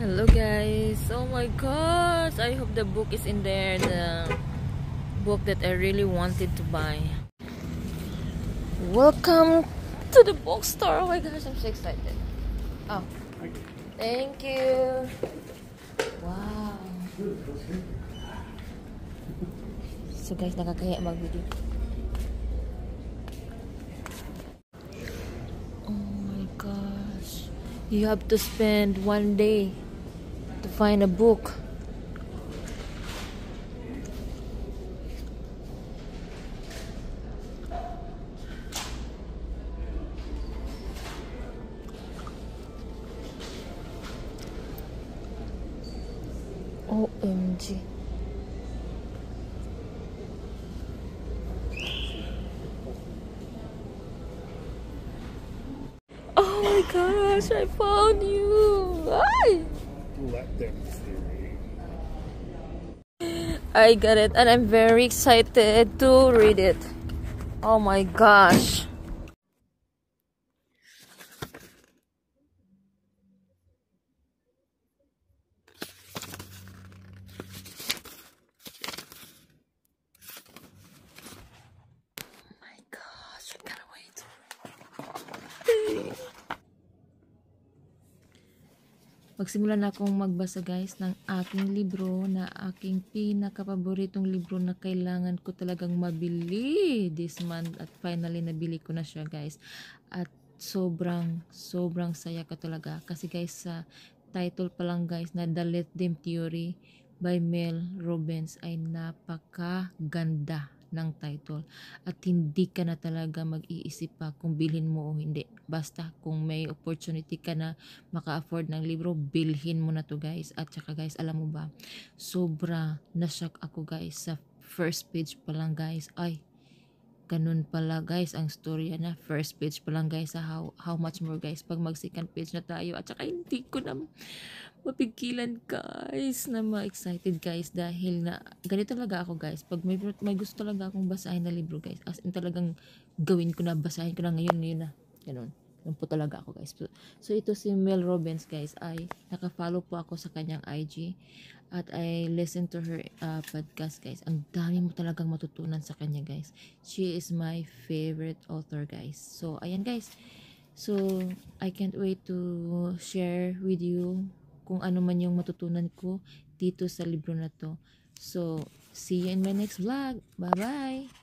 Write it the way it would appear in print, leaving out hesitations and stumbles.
Hello guys, oh my gosh, I hope the book is in there, the book that I really wanted to buy. Welcome to the bookstore. Oh my gosh, I'm so excited. Oh, thank you. Wow. So guys, nakakaya mag-video. Oh my gosh, you have to spend one day to find a book. OMG. Oh my gosh, I found you. Ay! Let them see. I got it and I'm very excited to read it. Oh my gosh. Oh my gosh, I can't wait. Magsimula na akong magbasa guys ng aking libro na aking pinakapaboritong libro na kailangan ko talagang mabili this month at finally nabili ko na siya guys. At sobrang saya ko talaga kasi guys sa title pa lang guys na The Let Them Theory by Mel Robbins ay napakaganda ng title at hindi ka na talaga mag-iisip pa kung bilhin mo o hindi. Basta kung may opportunity ka na maka-afford ng libro, bilhin mo na to guys. At saka guys, alam mo ba, sobra na-shock ako guys sa first page pa lang guys. Ay, ganun pala guys ang storya na first page pa lang guys. How much more guys pag mag second page na tayo. At saka hindi ko na mapigilan guys na ma-excited guys dahil na ganito talaga ako guys pag may gusto talaga akong basahin na libro guys, as in talagang gawin ko na, basahin ko na ngayon na ganun po talaga ako guys. So ito si Mel Robbins guys, ay naka-follow po ako sa kanyang IG at I listen to her podcast guys. Ang dami mo talagang matutunan sa kanya guys. She is my favorite author guys. So ayan guys, so I can't wait to share with you kung ano man yung matutunan ko dito sa libro na to. So, see you in my next vlog. Bye-bye!